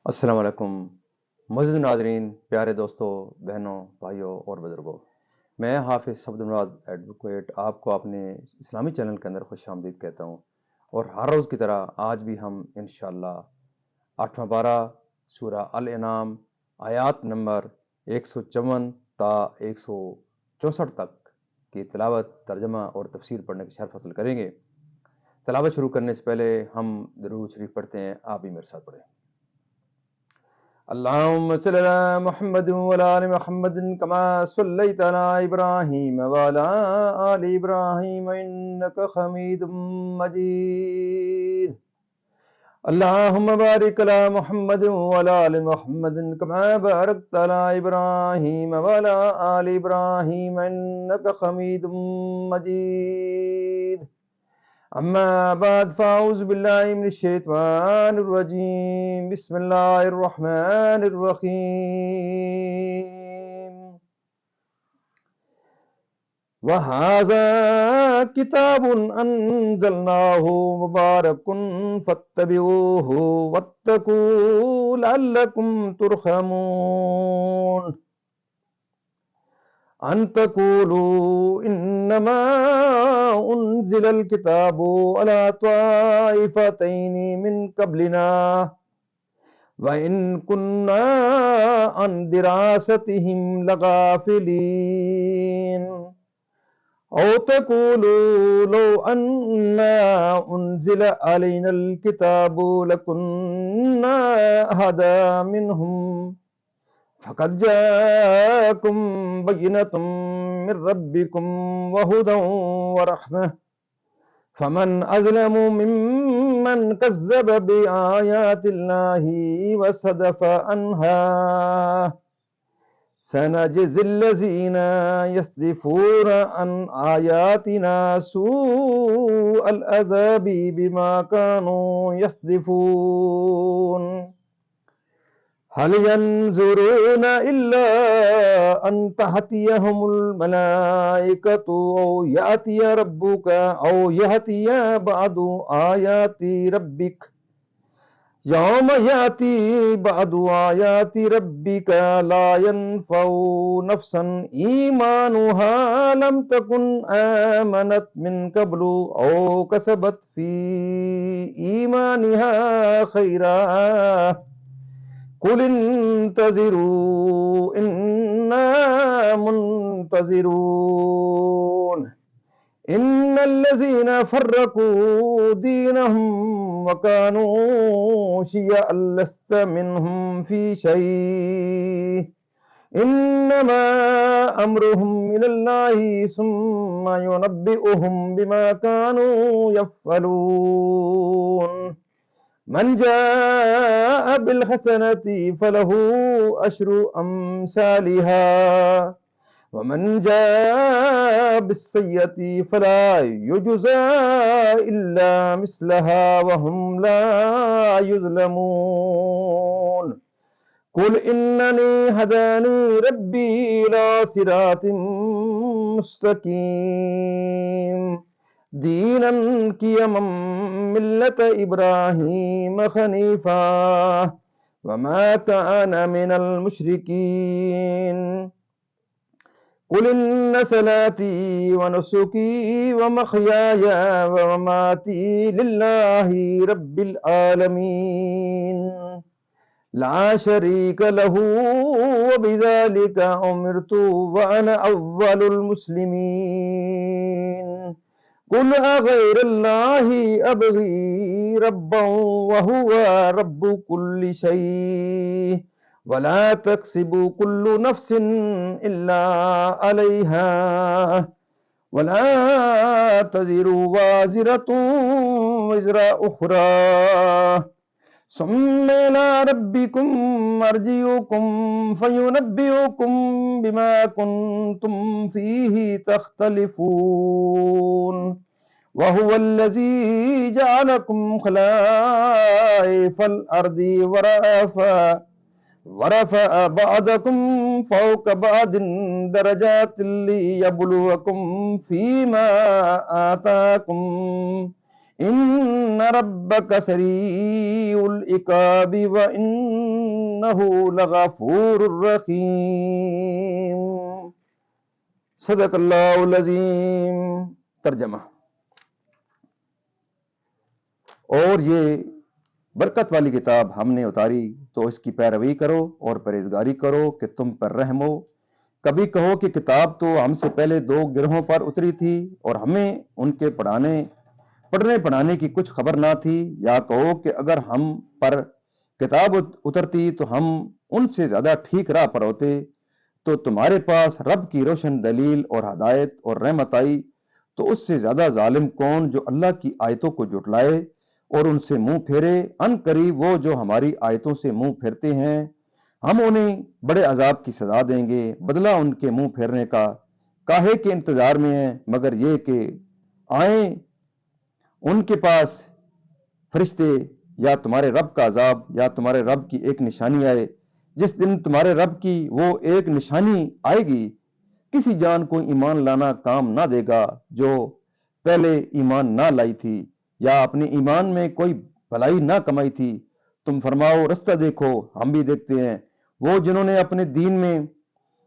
السلام علیکم معزز ناظرین، پیارے دوستوں، بہنوں، بھائیوں اور بزرگوں۔ میں حافظ عبدالنواز ایڈوکیٹ آپ کو اپنے اسلامی چینل کے اندر خوش آمدید کہتا ہوں، اور ہر روز کی طرح آج بھی ہم انشاءاللہ 8واں پارہ سورہ الانعام آیات نمبر 154 تا 164 تک کی تلاوت، ترجمہ اور تفسیر پڑھنے کی شرح حاصل کریں گے۔ تلاوت شروع کرنے سے پہلے ہم درود شریف پڑھتے ہیں، آپ بھی میرے ساتھ پڑھیں۔ اللهم صل على محمد وعلى آل محمد كما صليت على إبراهيم وعلى آل إبراهيم إنك حميد مجيد. اللهم بارك على محمد وعلى آل محمد كما باركت على إبراهيم وعلى آل إبراهيم إنك حميد مجيد. اما بعد فاعوذ باللہ من الشیطان الرجیم، بسم اللہ الرحمن الرحیم۔ وَهَذَا كِتَابٌ أَنزَلْنَاهُ مُبَارَكٌ فَاتَّبِعُوهُ وَاتَّقُوا لَعَلَّكُمْ تُرْحَمُونَ۔ أَن تَقُولُوا إِنَّمَا أُنزِلَ الْكِتَابُ عَلَى طَائِفَتَيْنِ مِنْ قَبْلِنَا وَإِنْ كُنَّا عَنْ دِرَاسَتِهِمْ لَغَافِلِينَ أَوْ تَقُولُوا لَوْ أَنَّا أُنزِلَ عَلَيْنَا الْكِتَابُ لَكُنَّا أَهْدَىٰ مِنْهُمْ فَقَدْ جَاءَكُمْ بَيِّنَةٌ مِّن رَّبِّكُمْ وَهُدًى وَرَحْمَةٌ فَمَنْ أَظْلَمُ مِمَّنْ كَذَّبَ بِآيَاتِ اللَّهِ وَصَدَفَ عَنْهَا سَنَجْزِي الَّذِينَ يَصْدِفُونَ عَنْ آيَاتِنَا سُوءَ الْعَذَابِ بِمَا كَانُوا يَصْدِفُونَ هل ينظرون إلا أن تأتيهم الملائكة أو يأتي ربك أو يأتي بعض آيات ربك يوم يأتي بعض آيات ربك لا ينفع نفسا إيمانها لم تكن آمنت من قبل أو كسبت في إيمانها خيرا قُلِ انتظروا إِنَّا منتظرون إِنَّ الَّذِينَ فَرَّقُوا دِينَهُمْ وَكَانُوا شِيَعًا لَّسْتَ مِنْهُمْ فِي شَيْءٍ إِنَّمَا أَمْرُهُمْ إِلَى اللَّهِ ثُمَّ يُنَبِّئُهُم بِمَا كَانُوا يَفْعَلُونَ من جاء بالحسنة فله أشر أمثالها ومن جاء بالسيئة فلا يجزى إلا مثلها وهم لا يظلمون قل إنني هداني ربي إلى صراط مستقيم دیناً قیما ملت ابراہیم حنیفا وما کان من المشرکین قل ان صلاتي ونسكي ومحياي ومماتي لله رب العالمين لا شريك له وبذلك أمرت وأنا أول المسلمين قل أغير الله أبغي ربا وهو رب كل شيء ولا تكسب كل نفس إلا عليها ولا تزر وازرة وزر أخرى ثم إلى ربكم مرجعكم فينبئكم بما كنتم فيه تختلفون وهو الذي جعلكم خلائف الأرض ورفع بعضكم فوق بعض درجات ليبلوكم فيما آتاكم ان ربک سریع العقاب وانہ لغفور رحیم۔ صدق اللہ العظیم۔ ترجمہ: اور یہ برکت والی کتاب ہم نے اتاری تو اس کی پیروی کرو اور پرہیزگاری کرو کہ تم پر رحم ہو۔ کبھی کہو کہ کتاب تو ہم سے پہلے 2 گروہوں پر اتری تھی اور ہمیں ان کے پڑھنے پڑھانے کی کچھ خبر نہ تھی، یا کہو کہ اگر ہم پر کتاب اترتی تو ہم ان سے زیادہ ٹھیک راہ پر ہوتے، تو تمہارے پاس رب کی روشن دلیل اور ہدایت اور رحمت آئی تو اس سے زیادہ ظالم کون جو اللہ کی آیتوں کو جھٹلائے اور ان سے منہ پھیرے۔ ان قریب وہ جو ہماری آیتوں سے منہ پھیرتے ہیں ہم انہیں بڑے عذاب کی سزا دیں گے۔ بدلہ ان کے منہ پھیرنے کا کاہے کے انتظار میں ہیں، مگر یہ کہ آئیں ان کے پاس فرشتے یا تمہارے رب کا عذاب یا تمہارے رب کی ایک نشانی آئے۔ جس دن تمہارے رب کی وہ ایک نشانی آئے گی، کسی جان کو ایمان لانا کام نہ دے گا جو پہلے ایمان نہ لائی تھی یا اپنے ایمان میں کوئی بھلائی نہ کمائی تھی۔ تم فرماؤ رستہ دیکھو، ہم بھی دیکھتے ہیں۔ وہ جنہوں نے اپنے دین میں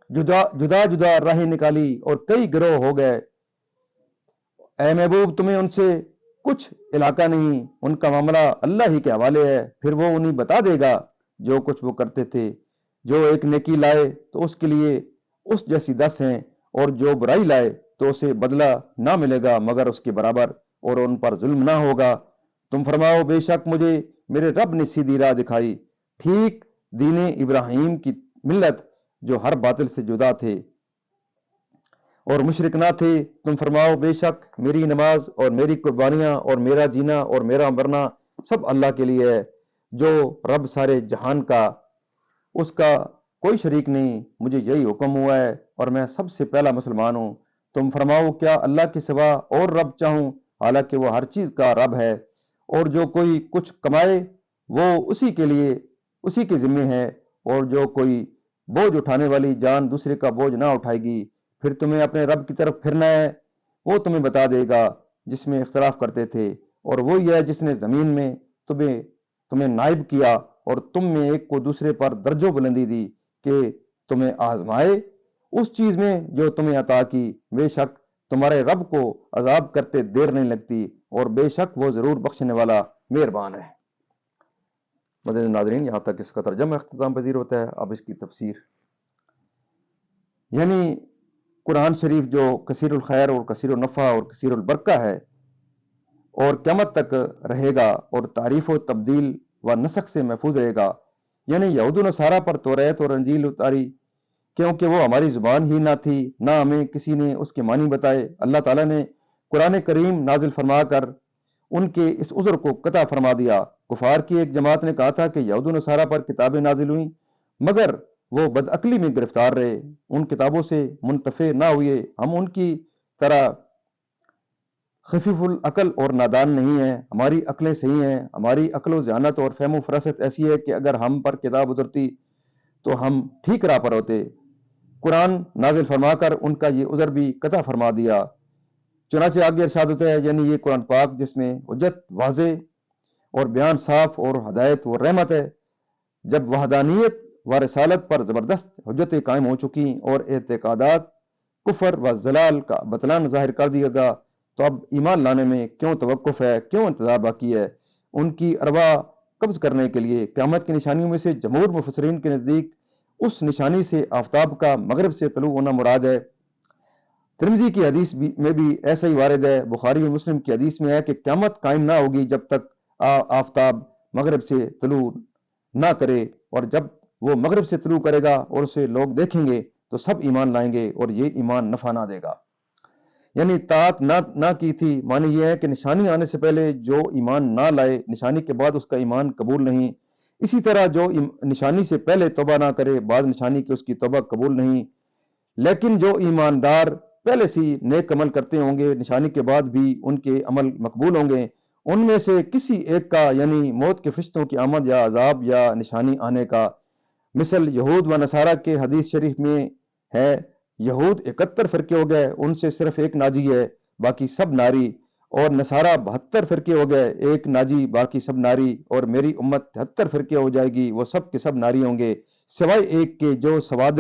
جدا جدا راہیں نکالی اور کئی گروہ ہو گئے، اے محبوب تمہیں ان سے کچھ علاقہ نہیں، ان کا معاملہ اللہ ہی کے حوالے ہے، پھر وہ انہیں بتا دے گا جو کچھ وہ کرتے تھے۔ جو ایک نیکی لائے تو اس کے لیے اس جیسی 10 ہیں، اور جو برائی لائے تو اسے بدلہ نہ ملے گا مگر اس کے برابر، اور ان پر ظلم نہ ہوگا۔ تم فرماؤ بے شک مجھے میرے رب نے سیدھی راہ دکھائی، ٹھیک دین ابراہیم کی ملت جو ہر باطل سے جدا تھے اور مشرک نہ تھے۔ تم فرماؤ بے شک میری نماز اور میری قربانیاں اور میرا جینا اور میرا مرنا سب اللہ کے لیے ہے، جو رب سارے جہان کا، اس کا کوئی شریک نہیں۔ مجھے یہی حکم ہوا ہے اور میں سب سے پہلا مسلمان ہوں۔ تم فرماؤ کیا اللہ کے سوا اور رب چاہوں، حالانکہ وہ ہر چیز کا رب ہے، اور جو کوئی کچھ کمائے وہ اسی کے لیے اسی کے ذمہ ہے، اور جو کوئی بوجھ اٹھانے والی جان دوسرے کا بوجھ نہ اٹھائے گی۔ پھر تمہیں اپنے رب کی طرف پھرنا ہے، وہ تمہیں بتا دے گا جس میں اختلاف کرتے تھے، اور وہی ہے جس نے زمین میں تمہیں نائب کیا اور تم میں ایک کو دوسرے پر درجہ بلندی دی کہ تمہیں آزمائے اس چیز میں جو تمہیں عطا کی۔ بے شک تمہارے رب کو عذاب کرتے دیر نہیں لگتی، اور بے شک وہ ضرور بخشنے والا مہربان ہے۔ مدنی ناظرین، یہاں تک اس کا ترجمہ اختتام پذیر ہوتا ہے۔ اب اس کی تفسیر، یعنی قرآن شریف جو کثیر الخیر اور کثیر النفع اور کثیر البرکہ ہے اور قیامت تک رہے گا اور تعریف و تبدیل و نسخ سے محفوظ رہے گا، یعنی یہود و نصارہ پر توریت اور انجیل اتاری کیونکہ وہ ہماری زبان ہی نہ تھی، نہ ہمیں کسی نے اس کے معنی بتائے۔ اللہ تعالیٰ نے قرآن کریم نازل فرما کر ان کے اس عذر کو قطع فرما دیا۔ کفار کی ایک جماعت نے کہا تھا کہ یہود و نصارہ پر کتابیں نازل ہوئیں، مگر وہ بدعقلی میں گرفتار رہے، ان کتابوں سے منتفع نہ ہوئے۔ ہم ان کی طرح خفیف العقل اور نادان نہیں ہیں، ہماری عقلیں صحیح ہیں۔ ہماری عقل و ذہانت اور فہم و فراست ایسی ہے کہ اگر ہم پر کتاب اترتی تو ہم ٹھیک راہ پر ہوتے۔ قرآن نازل فرما کر ان کا یہ عذر بھی قطع فرما دیا۔ چنانچہ آگے ارشاد ہوتا ہے، یعنی یہ قرآن پاک جس میں حجت واضح اور بیان صاف اور ہدایت و رحمت ہے، جب وحدانیت و رسالت پر زبردست حجتیں قائم ہو چکی اور اعتقادات کفر و ضلال کا بطلان ظاہر کر دیا گا، تو اب ایمان لانے میں کیوں توقف ہے، کیوں انتظار باقی ہے؟ ان کی ارواح قبض کرنے کے لیے قیامت کی نشانیوں میں سے جمہور مفسرین کے نزدیک اس نشانی سے آفتاب کا مغرب سے طلوع ہونا مراد ہے۔ ترمذی کی حدیث میں بھی ایسا ہی وارد ہے۔ بخاری اور مسلم کی حدیث میں ہے کہ قیامت قائم نہ ہوگی جب تک آفتاب مغرب سے طلوع نہ کرے، اور جب وہ مغرب سے طلوع کرے گا اور اسے لوگ دیکھیں گے تو سب ایمان لائیں گے، اور یہ ایمان نفع نہ دے گا۔ یعنی اطاعت نہ کی تھی، معنی یہ ہے کہ نشانی آنے سے پہلے جو ایمان نہ لائے، نشانی کے بعد اس کا ایمان قبول نہیں۔ اسی طرح جو نشانی سے پہلے توبہ نہ کرے، بعد نشانی کی اس کی توبہ قبول نہیں۔ لیکن جو ایماندار پہلے سے نیک عمل کرتے ہوں گے، نشانی کے بعد بھی ان کے عمل مقبول ہوں گے۔ ان میں سے کسی ایک کا، یعنی موت کے فرشتوں کی آمد یا عذاب یا نشانی آنے کا، مثل یہود و نصارہ کے حدیث شریف میں ہے، یہود 71 فرقے ہو گئے، ان سے صرف ایک ناجی ہے، باقی سب ناری، اور نصارہ 72 فرقے ہو گئے، ایک ناجی باقی سب ناری، اور میری امت 73 فرقے ہو جائے گی، وہ سب کے سب ناری ہوں گے سوائے ایک کے جو سواد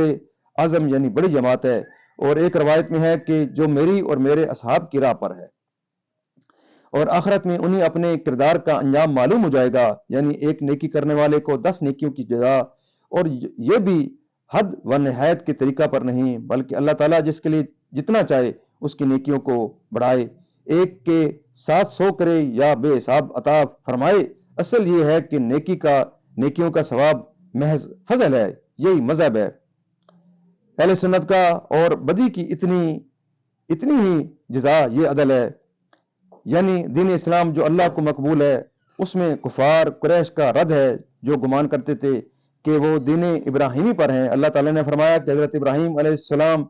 اعظم یعنی بڑی جماعت ہے۔ اور ایک روایت میں ہے کہ جو میری اور میرے اصحاب کی راہ پر ہے، اور آخرت میں انہیں اپنے کردار کا انجام معلوم ہو جائے گا، یعنی ایک نیکی کرنے والے کو 10 نیکیوں کی جزا، اور یہ بھی حد و نہایت کے طریقہ پر نہیں، بلکہ اللہ تعالیٰ جس کے لیے جتنا چاہے اس کی نیکیوں کو بڑھائے، ایک کے ساتھ 100 کرے یا بے حساب عطا فرمائے۔ اصل یہ ہے کہ نیکیوں کا ثواب محض فضل ہے، یہی مذہب ہے اہل سنت کا، اور بدی کی اتنی ہی جزا یہ عدل ہے۔ یعنی دین اسلام جو اللہ کو مقبول ہے، اس میں کفار قریش کا رد ہے جو گمان کرتے تھے کہ وہ دین ابراہیمی پر ہیں۔ اللہ تعالیٰ نے فرمایا کہ حضرت ابراہیم علیہ السلام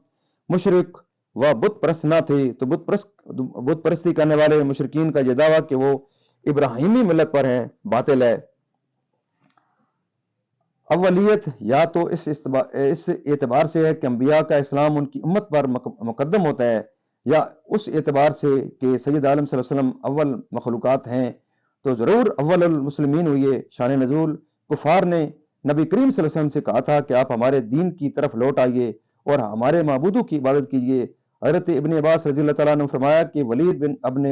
مشرک و بت پرست نہ تھے، تو بت پرستی کرنے والے مشرکین کا یہ دعویٰ کہ وہ ابراہیمی ملت پر ہیں باطل ہے۔ اولیت یا تو اس اعتبار سے ہے کہ انبیاء کا اسلام ان کی امت پر مقدم ہوتا ہے، یا اس اعتبار سے کہ سید عالم صلی اللہ علیہ وسلم اول مخلوقات ہیں، تو ضرور اول المسلمین ہوئے۔ شان نزول کفار نے نبی کریم صلی اللہ علیہ وسلم سے کہا تھا کہ آپ ہمارے دین کی طرف لوٹ آئیے اور ہمارے معبودوں کی عبادت کیجیے۔ حضرت ابن عباس رضی اللہ تعالیٰ نے فرمایا کہ ولید بن ابن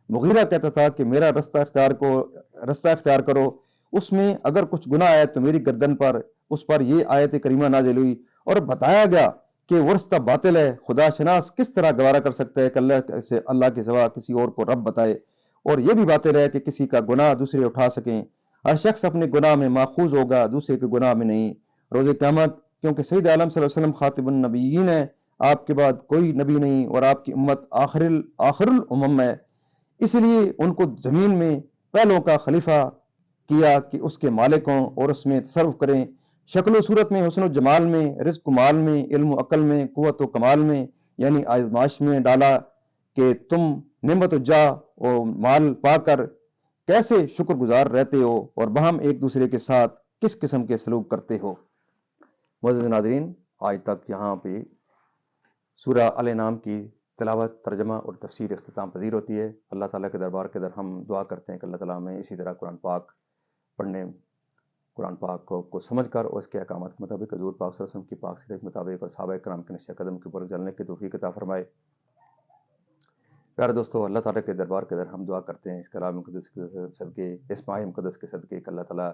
مغیرہ کہتا تھا کہ میرا رستہ اختیار کرو، اس میں اگر کچھ گناہ آئے تو میری گردن پر۔ اس پر یہ آیت کریمہ نازل ہوئی اور بتایا گیا کہ وہ رستہ باطل ہے۔ خدا شناس کس طرح گوارا کر سکتا ہے کہ اللہ کے سوا کسی اور کو رب بتائے، اور یہ بھی باطل ہے کہ کسی کا گناہ دوسرے اٹھا سکیں۔ ہر شخص اپنے گناہ میں ماخوذ ہوگا، دوسرے کے گناہ میں نہیں، روز قیامت، کیونکہ سید عالم صلی اللہ علیہ وسلم خاتم النبیین ہے، آپ کے بعد کوئی نبی نہیں، اور آپ کی امت آخر الامم ہے، اس لیے ان کو زمین میں پہلوں کا خلیفہ کیا کہ اس کے مالک ہوں اور اس میں تصرف کریں، شکل و صورت میں، حسن و جمال میں، رزق و مال میں، علم و عقل میں، قوت و کمال میں، یعنی آزمائش میں ڈالا کہ تم نعمت و جاہ و مال پا کر کیسے شکر گزار رہتے ہو، اور باہم ایک دوسرے کے ساتھ کس قسم کے سلوک کرتے ہو۔ معزز ناظرین، آج تک یہاں پہ سورہ الانعام کی تلاوت، ترجمہ اور تفسیر اختتام پذیر ہوتی ہے۔ اللہ تعالیٰ کے دربار کے در ہم دعا کرتے ہیں کہ اللہ تعالیٰ ہمیں اسی طرح قرآن پاک پڑھنے، قرآن پاک کو سمجھ کر اور اس کے احکامات کے مطابق حضور پاک صلی اللہ علیہ وسلم کی پاک سیرت کے مطابق اور صحابہ کرام کے نقش قدم کے اوپر چلنے کی توفیق عطا فرمائے۔ پیارے دوستو، اللہ تعالیٰ کے دربار کے در ہم دعا کرتے ہیں اس کلام مقدس کے صدقے، اس ماہ مقدس کے صدقے کہ اللہ تعالیٰ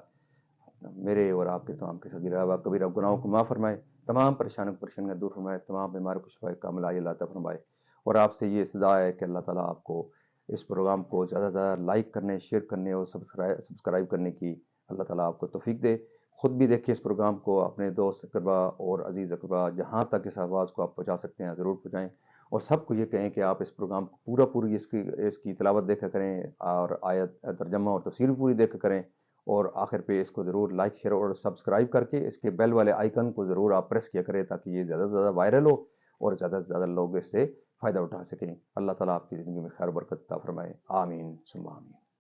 میرے اور آپ کے تمام کے صغیرہ و کبیرہ گناہوں کو معاف فرمائے، تمام پریشانیاں دور فرمائے، تمام بیمار کو شفا کاملہ عطا فرمائے۔ اور آپ سے یہ استدعا ہے کہ اللہ تعالیٰ آپ کو اس پروگرام کو زیادہ سے زیادہ لائک کرنے، شیئر کرنے اور سبسکرائب کرنے کی اللہ تعالیٰ آپ کو توفیق دے۔ خود بھی دیکھیے اس پروگرام کو، اپنے دوست اقربا اور عزیز اقربا جہاں تک اس آواز کو آپ پہنچا سکتے ہیں ضرور پہنچائیں، اور سب کو یہ کہیں کہ آپ اس پروگرام کو پوری اس کی تلاوت دیکھا کریں، اور آیت ترجمہ اور تفسیر پوری دیکھا کریں، اور آخر پہ اس کو ضرور لائک، شیئر اور سبسکرائب کر کے اس کے بیل والے آئیکن کو ضرور آپ پریس کیا کریں تاکہ یہ زیادہ سے زیادہ وائرل ہو اور زیادہ سے زیادہ لوگ اس سے فائدہ اٹھا سکیں۔ اللہ تعالیٰ آپ کی زندگی میں خیر و برکت عطا فرمائے، آمین ثم آمین۔